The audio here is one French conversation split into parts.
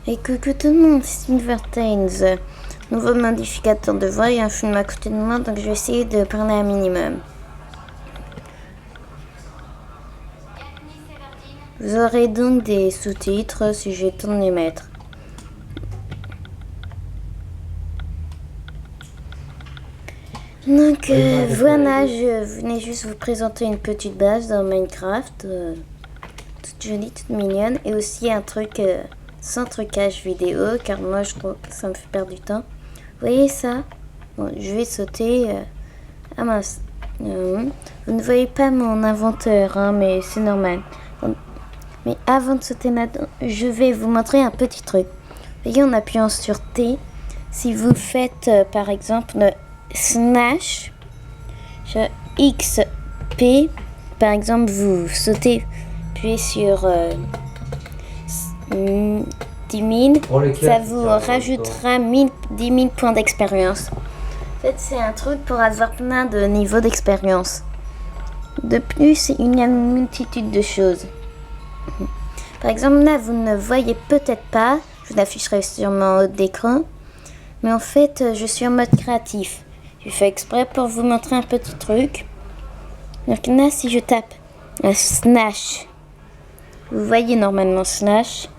Et coucou tout le monde, c'est Silvertains, nouveau modificateur de voix et un film à côté de moi, donc je vais essayer de parler un minimum. Vous aurez donc des sous-titres si j'ai le temps de les mettre. Donc voilà, je venais juste vous présenter une petite base dans Minecraft, toute jolie, toute mignonne, et aussi un truc sans trucage vidéo, car moi je trouve que ça me fait perdre du temps. Vous voyez ça? Bon, je vais sauter. Ah mince. Vous ne voyez pas mon inventeur, hein, mais c'est normal. Mais avant de sauter là-dedans, je vais vous montrer un petit truc. Vous voyez, en appuyant sur T, si vous faites par exemple slash XP, par exemple, vous sautez, puis sur 10 000, ça vous rajoutera 10 000 points d'expérience. En fait, c'est un truc pour avoir plein de niveaux d'expérience. De plus, il y a une multitude de choses. Par exemple, là, vous ne voyez peut-être pas, je vous l'afficherai sur mon haut d'écran, mais en fait, je suis en mode créatif. Je fais exprès pour vous montrer un petit truc. Donc là, si je tape un slash, vous voyez normalement slash,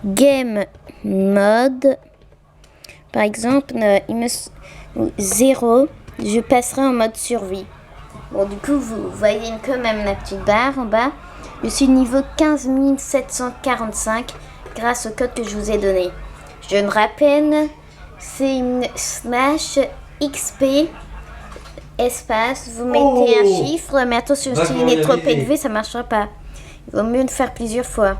game mode, par exemple, 0, je passerai en mode survie. Bon, du coup, vous voyez quand même la petite barre en bas. Je suis niveau 15 745 grâce au code que je vous ai donné. Je me rappelle, c'est une slash XP espace. Vous mettez un chiffre, mais attention, s'il est trop élevé, ça ne marchera pas. Il vaut mieux le faire plusieurs fois.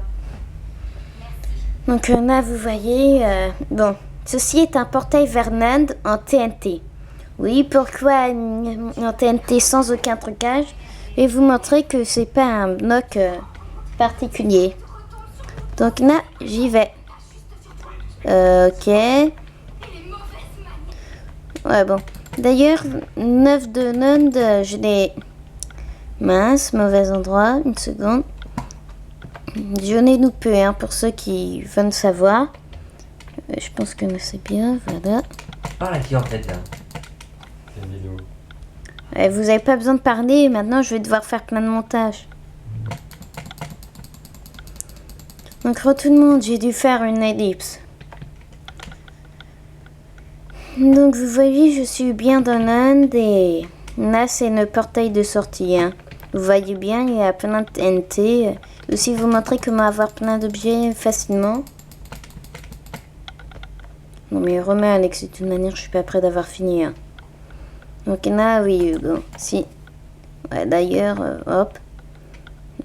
Donc là, vous voyez, bon, ceci est un portail vers Land en TNT. Oui, pourquoi en TNT sans aucun trucage? Je vais vous montrer que c'est pas un bloc particulier. Donc là, j'y vais. Ok. Ouais, bon. D'ailleurs, 9 de Nund, je l'ai... Mince, mauvais endroit, une seconde. J'en ai loupé, hein, pour ceux qui veulent savoir. Je pense que c'est bien, voilà. Parle à qui en fait là? Vous n'avez pas besoin de parler, maintenant je vais devoir faire plein de montage. Donc tout le monde, j'ai dû faire une ellipse. Donc vous voyez, je suis bien dans l'Inde et là c'est le portail de sortie. Hein. Vous voyez bien, il y a plein de TNT. Aussi vous montrer comment avoir plein d'objets facilement. Non mais remets Alex, de toute manière je suis pas prêt d'avoir fini. Hein. Donc là, oui, bon, si. Ouais, d'ailleurs, hop.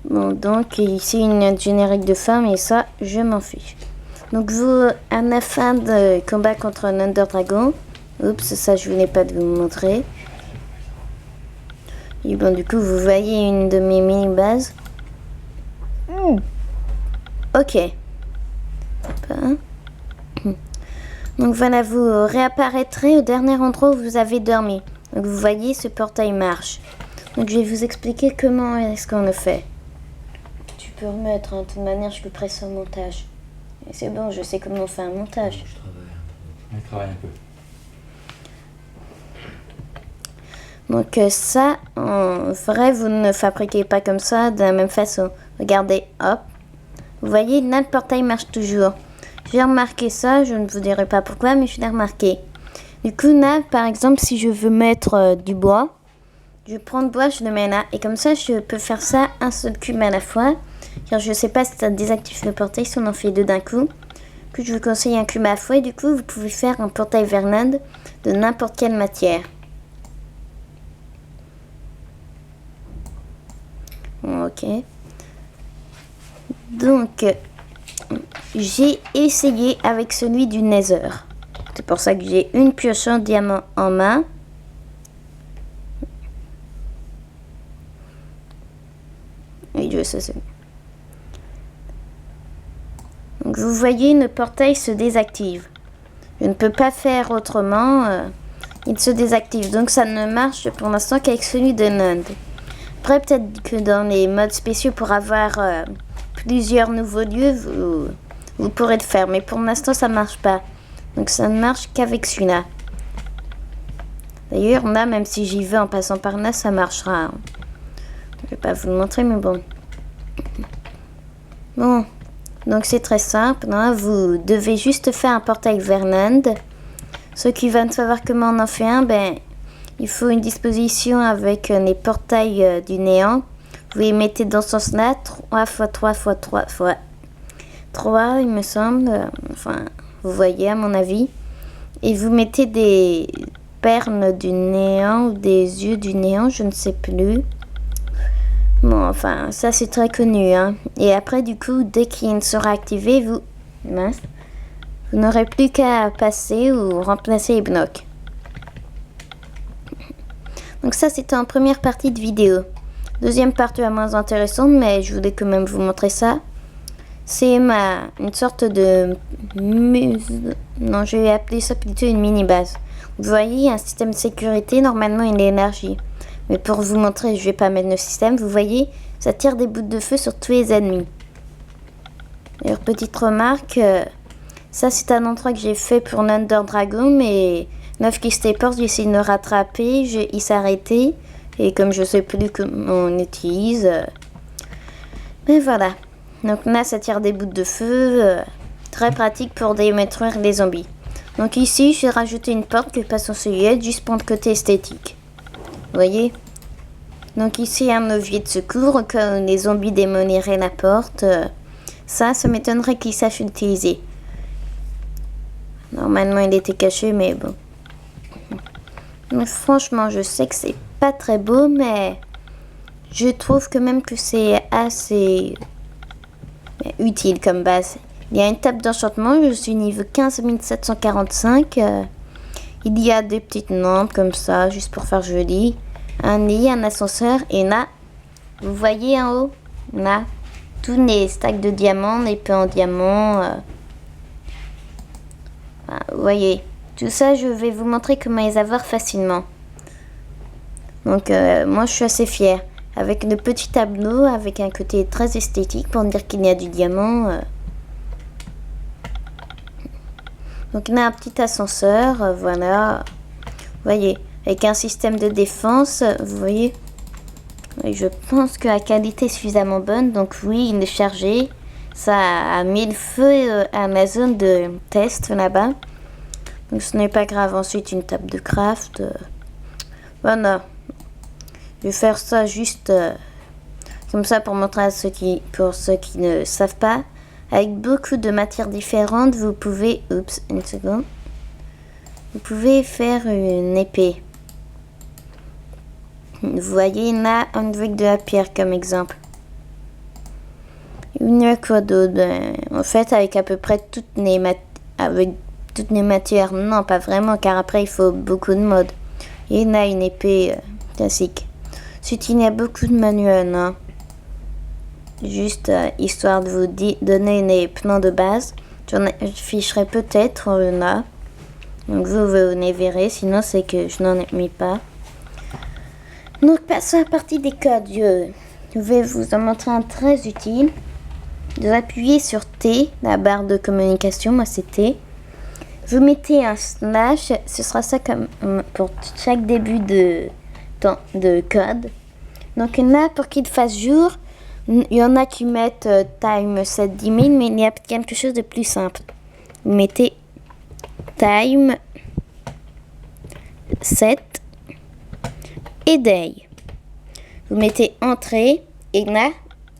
Bon, donc ici, une générique de femme et ça, je m'en fiche. Donc vous, à la fin de combat contre un Ender Dragon. Oups, ça, je voulais pas vous montrer. Et bon, du coup, vous voyez une de mes mini-bases. Ok. Donc voilà, vous réapparaîtrez au dernier endroit où vous avez dormi. Donc vous voyez, ce portail marche. Donc je vais vous expliquer comment est-ce qu'on le fait. Tu peux remettre, hein, de toute manière je le presse au montage. Et c'est bon, je sais comment on fait un montage. Je travaille un peu. Donc ça, en vrai, vous ne fabriquez pas comme ça de la même façon. Regardez, hop. Vous voyez, là le portail marche toujours. J'ai remarqué ça, je ne vous dirai pas pourquoi, mais je l'ai remarqué. Du coup, là, par exemple, si je veux mettre du bois, je prends le bois, je le mets là. Et comme ça, je peux faire ça un seul cube à la fois. Car je ne sais pas si ça désactive le portail, si on en fait deux d'un coup. Du coup, je vous conseille un cube à la fois. Et du coup, vous pouvez faire un portail vers l'Inde de n'importe quelle matière. Ok. Donc, j'ai essayé avec celui du Nether. C'est pour ça que j'ai une pioche en diamant en main. Oui, je sais. Donc vous voyez, le portail se désactive. Je ne peux pas faire autrement. Il se désactive. Donc ça ne marche pour l'instant qu'avec celui de Nund. Après, peut-être que dans les modes spéciaux pour avoir plusieurs nouveaux lieux, vous pourrez le faire. Mais pour l'instant, ça marche pas. Donc ça ne marche qu'avec celui-là. D'ailleurs, là, même si j'y vais en passant par là, ça marchera. Hein. Je vais pas vous le montrer, mais bon. Bon. Donc c'est très simple. Hein. Vous devez juste faire un portail vers l'Inde. Ceux qui veulent savoir comment on en fait un, ben, il faut une disposition avec les portails du néant. Vous les mettez dans ce sens-là, 3 x 3 x 3 x 3, il me semble. Enfin, vous voyez à mon avis. Et vous mettez des perles du néant ou des yeux du néant, je ne sais plus. Bon, enfin, ça c'est très connu. Hein. Et après, du coup, dès qu'il sera activé, vous n'aurez plus qu'à passer ou remplacer les blocs. Donc ça, c'était en première partie de vidéo. Deuxième partie la moins intéressante, mais je voulais quand même vous montrer ça. C'est une sorte de non, je vais appeler ça plutôt une mini-base. Vous voyez, un système de sécurité, normalement il est énergie. Mais pour vous montrer, je vais pas mettre le système. Vous voyez, ça tire des bouts de feu sur tous les ennemis. D'ailleurs, petite remarque, ça c'est un endroit que j'ai fait pour l'Under Dragon, mais 9 qui se téléporte, j'ai essayé de le rattraper, il s'est arrêté. Et comme je sais plus comment on utilise, mais voilà. Donc là, ça tire des bouts de feu, très pratique pour détruire les zombies. Donc ici, j'ai rajouté une porte qui passe en celluette, juste pour le côté esthétique. Vous voyez? Donc ici, un levier de secours, quand les zombies démolieraient la porte. Ça m'étonnerait qu'ils sachent l'utiliser. Normalement, il était caché, mais bon. Donc, franchement, je sais que c'est pas très beau, mais je trouve quand même que c'est assez utile comme base. Il y a une table d'enchantement, je suis niveau 15 745. Il y a des petites lampes comme ça, juste pour faire joli. Un lit, un ascenseur, et là, vous voyez en haut, là, tous les stacks de diamants, les épées en diamant. Vous voyez, tout ça, je vais vous montrer comment les avoir facilement. Donc, moi, je suis assez fière. Avec le petit tableau, avec un côté très esthétique pour dire qu'il y a du diamant. Donc, on a un petit ascenseur, voilà. Vous voyez, avec un système de défense, vous voyez. Et je pense que la qualité est suffisamment bonne. Donc, oui, il est chargé. Ça a mis le feu à ma zone de test là-bas. Donc, ce n'est pas grave. Ensuite, une table de craft. Voilà. Je vais faire ça juste comme ça pour montrer à ceux qui ne savent pas. Avec beaucoup de matières différentes, vous pouvez... Oups, une seconde. Vous pouvez faire une épée. Vous voyez là, avec de la pierre comme exemple. Il y a quoi d'autre? En fait, avec à peu près toutes les matières, non, pas vraiment, car après, il faut beaucoup de modes. Et là, une épée classique. Ensuite, il y a beaucoup de manuels, hein. Juste histoire de vous donner les plans de base. J'en afficherai peut-être là. Donc vous les verrez, sinon c'est que je n'en ai mis pas. Donc passons à la partie des codes. Je vais vous en montrer un très utile. Vous appuyez sur T, la barre de communication, moi c'est T. Vous mettez un slash, ce sera ça comme pour chaque début de code. Donc là, pour qu'il fasse jour, il y en a qui mettent time 7 10 000, mais il y a quelque chose de plus simple. Vous mettez time 7 et day. Vous mettez entrée et là,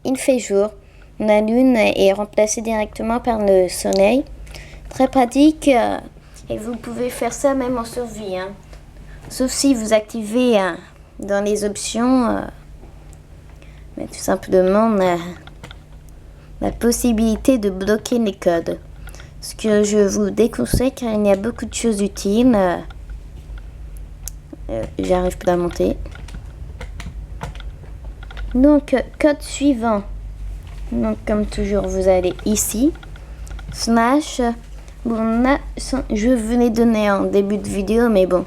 il fait jour. La lune est remplacée directement par le soleil. Très pratique et vous pouvez faire ça même en survie. Hein. Sauf si vous activez dans les options mais tout simplement la possibilité de bloquer les codes. Ce que je vous déconseille car il y a beaucoup de choses utiles. J'arrive pas à monter. Donc code suivant. Donc comme toujours vous allez ici. Slash. Bon là je vous l'ai donné en début de vidéo mais bon.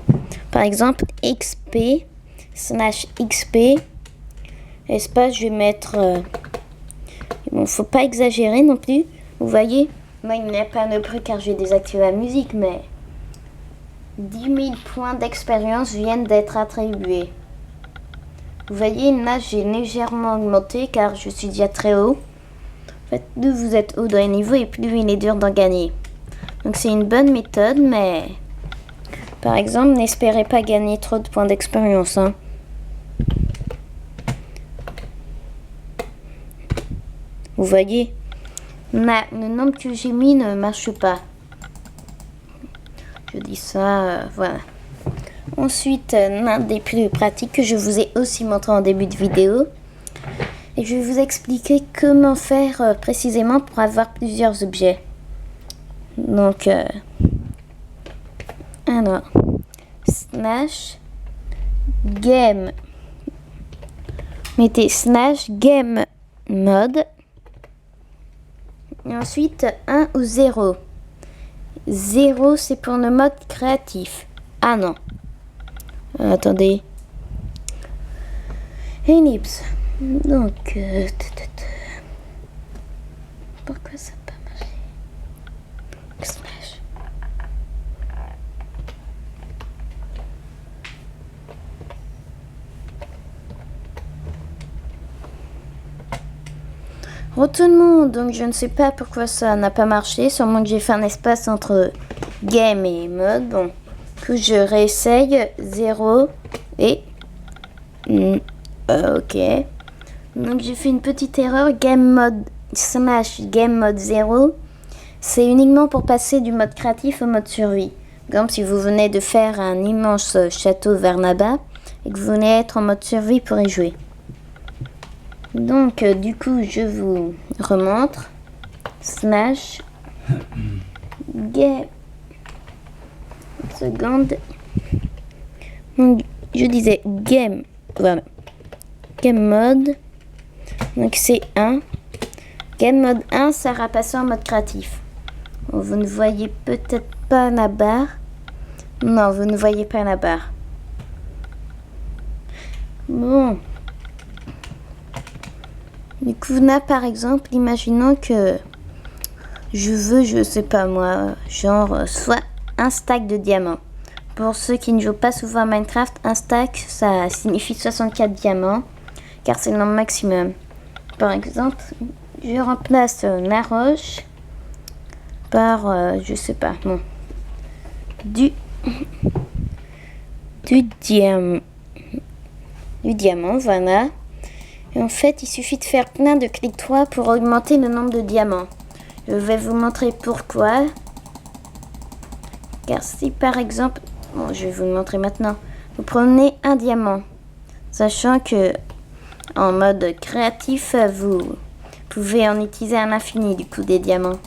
Par exemple XP slash XP. Espace je vais mettre Bon, faut pas exagérer non plus. Vous voyez, moi il n'y a pas de prix car j'ai désactivé la musique, mais 10 000 points d'expérience viennent d'être attribués. Vous voyez, là j'ai légèrement augmenté car je suis déjà très haut. En fait, plus vous êtes haut dans les niveaux et plus il est dur d'en gagner. Donc c'est une bonne méthode, mais par exemple, n'espérez pas gagner trop de points d'expérience. Hein. Vous voyez, là, le nombre que j'ai mis ne marche pas. Je dis ça, voilà. Ensuite, l'un des plus pratiques que je vous ai aussi montré en début de vidéo. Et je vais vous expliquer comment faire précisément pour avoir plusieurs objets. Donc, alors, slash game. Mettez slash game mode. Et ensuite, 1 ou 0. 0, c'est pour le mode créatif. Ah non. Attendez. Ellipse. Donc, pourquoi ça n'a pas marché? Slash. Retournement, donc je ne sais pas pourquoi ça n'a pas marché, sûrement que j'ai fait un espace entre game et mode. Bon, que je réessaye 0 et ok. Donc j'ai fait une petite erreur, game mode slash game mode 0. C'est uniquement pour passer du mode créatif au mode survie. Par exemple, si vous venez de faire un immense château vers là-bas et que vous venez être en mode survie pour y jouer. Donc, du coup, je vous remontre. Slash game. Une seconde. Donc, je disais game. Voilà. Game mode. Donc, c'est 1. Game mode 1, ça va passer en mode créatif. Bon, vous ne voyez peut-être pas la barre. Non, vous ne voyez pas la barre. Bon. Du coup, là, par exemple, imaginons que je veux, je sais pas moi, genre, soit un stack de diamants. Pour ceux qui ne jouent pas souvent à Minecraft, un stack, ça signifie 64 diamants, car c'est le nombre maximum. Par exemple, je remplace la roche par, je sais pas, bon, du diamant. Du diamant, voilà. Et en fait, il suffit de faire plein de clics droits pour augmenter le nombre de diamants. Je vais vous montrer pourquoi. Car si par exemple, bon, je vais vous le montrer maintenant. Vous prenez un diamant, sachant que en mode créatif, vous pouvez en utiliser à l'infini du coup des diamants.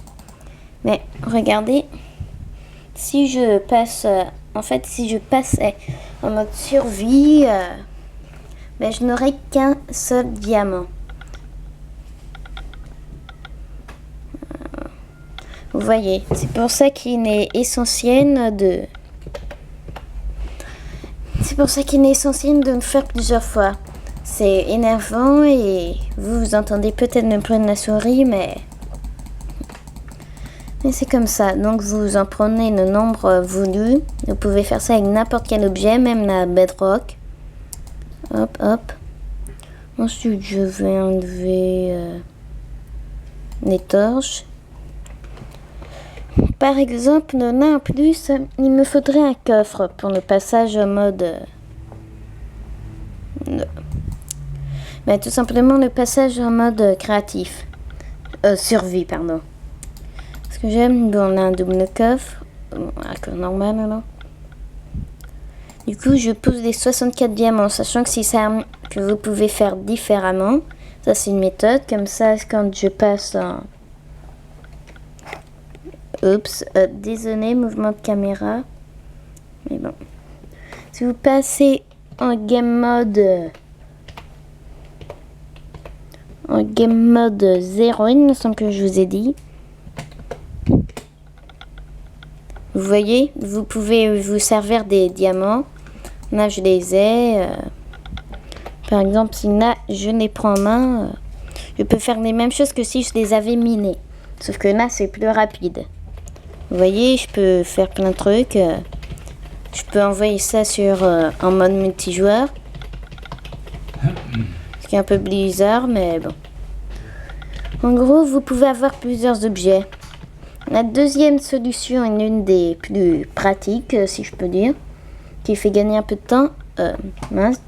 Mais regardez, si je passe, en fait, si je passais en mode survie, ben, je n'aurai qu'un seul diamant. Vous voyez, c'est pour ça qu'il est essentiel de... C'est pour ça qu'il est essentiel de le faire plusieurs fois. C'est énervant et vous entendez peut-être le bruit de la souris, mais c'est comme ça. Donc vous en prenez le nombre voulu. Vous pouvez faire ça avec n'importe quel objet, même la bedrock. Hop, hop. Ensuite, je vais enlever les torches. Par exemple, là en plus, il me faudrait un coffre pour le passage en mode... Mais tout simplement le passage en mode créatif. Survie, pardon. Ce que j'aime, bon, on a un double coffre. Normal, alors. Du coup, je pose les 64 diamants, sachant que c'est ça que vous pouvez faire différemment. Ça, c'est une méthode. Comme ça, quand je passe en... Oups, désolé, mouvement de caméra. Mais bon. Si vous passez en game mode... En game mode 0, il me semble que je vous ai dit. Vous voyez, vous pouvez vous servir des diamants. Là, je les ai. Par exemple, si là, je les prends en main, Je peux faire les mêmes choses que si je les avais minés. Sauf que là, c'est plus rapide. Vous voyez, je peux faire plein de trucs. Je peux envoyer ça sur en mode multijoueur. Ce qui est un peu bizarre, mais bon. En gros, vous pouvez avoir plusieurs objets. La deuxième solution est l'une des plus pratiques, si je peux dire, qui fait gagner un peu de temps. Mince.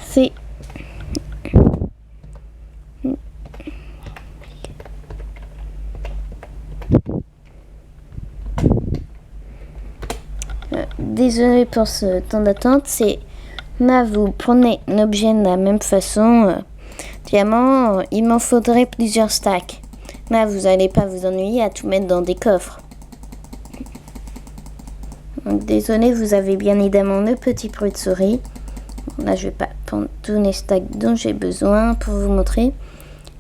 C'est désolé pour ce temps d'attente. C'est là, vous prenez un objet de la même façon. Diamant, il m'en faudrait plusieurs stacks. Là, vous n'allez pas vous ennuyer à tout mettre dans des coffres. Donc, désolé, vous avez bien évidemment le petit bruit de souris. Là, je vais pas prendre tous les stacks dont j'ai besoin pour vous montrer.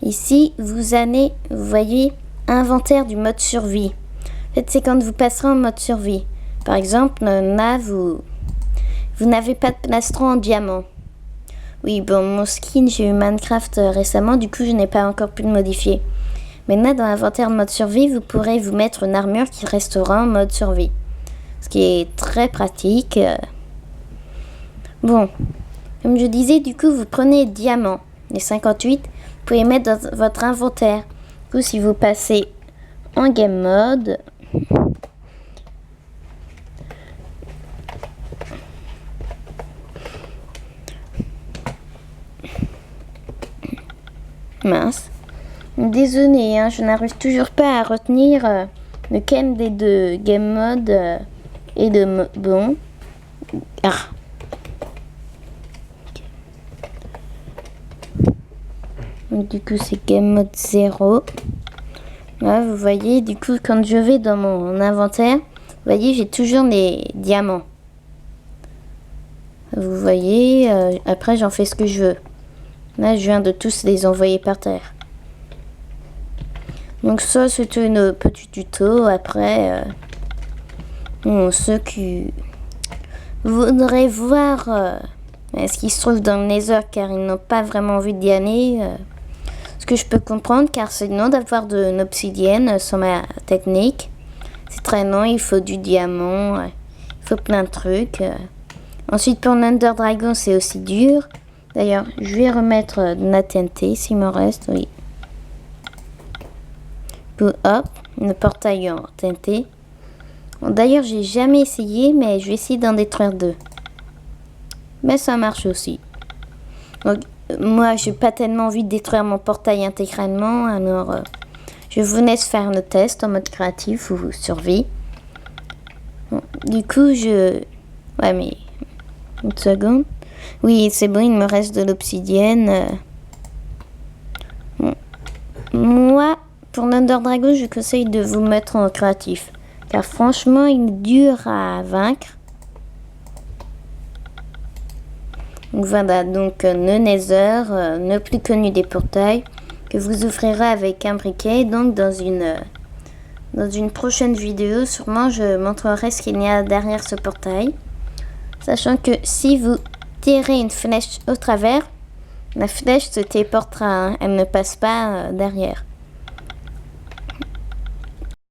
Ici, vous allez, vous voyez, inventaire du mode survie. En fait, c'est quand vous passerez en mode survie. Par exemple, là, vous n'avez pas de plastron en diamant. Oui, bon, mon skin, j'ai eu Minecraft récemment, du coup, je n'ai pas encore pu le modifier. Mais là, dans l'inventaire mode survie, vous pourrez vous mettre une armure qui restera en mode survie. Ce qui est très pratique. Bon, comme je disais, du coup, vous prenez diamant, les 58, vous pouvez mettre dans votre inventaire. Du coup, si vous passez en game mode, mince. Désolé, hein, je n'arrive toujours pas à retenir lequel des deux game mode est le bon. Ah. Donc, du coup, c'est game mode 0. Là, vous voyez, du coup, quand je vais dans mon inventaire, vous voyez, j'ai toujours les diamants. Vous voyez, après, j'en fais ce que je veux. Là, je viens de tous les envoyer par terre. Donc ça, c'était un petit tuto. Après, ceux qui voudraient voir ce qui se trouve dans le Nether, car ils n'ont pas vraiment envie d'y aller, ce que je peux comprendre, car c'est long d'avoir de l'obsidienne sur ma technique. C'est très long, il faut du diamant, il faut plein de trucs. Ensuite, pour l'Under Dragon, c'est aussi dur. D'ailleurs, je vais remettre de la TNT s'il m'en reste, oui. Puis, hop, le portail en TNT. Bon, d'ailleurs, j'ai jamais essayé, mais je vais essayer d'en détruire 2. Mais ça marche aussi. Donc, moi, j'ai pas tellement envie de détruire mon portail intégralement, alors je vous laisse faire le test en mode créatif ou survie. Bon, du coup, ouais, mais une seconde. Oui, c'est bon, il me reste de l'obsidienne. Bon. Moi, pour l'Under Dragon, je conseille de vous mettre en créatif. Car franchement, il est dur à vaincre. Donc voilà, donc le Nether, le plus connu des portails, que vous ouvrirez avec un briquet. Donc dans une prochaine vidéo, sûrement, je montrerai ce qu'il y a derrière ce portail. Sachant que si vous tirez une flèche au travers, la flèche se téléportera, hein, elle ne passe pas derrière.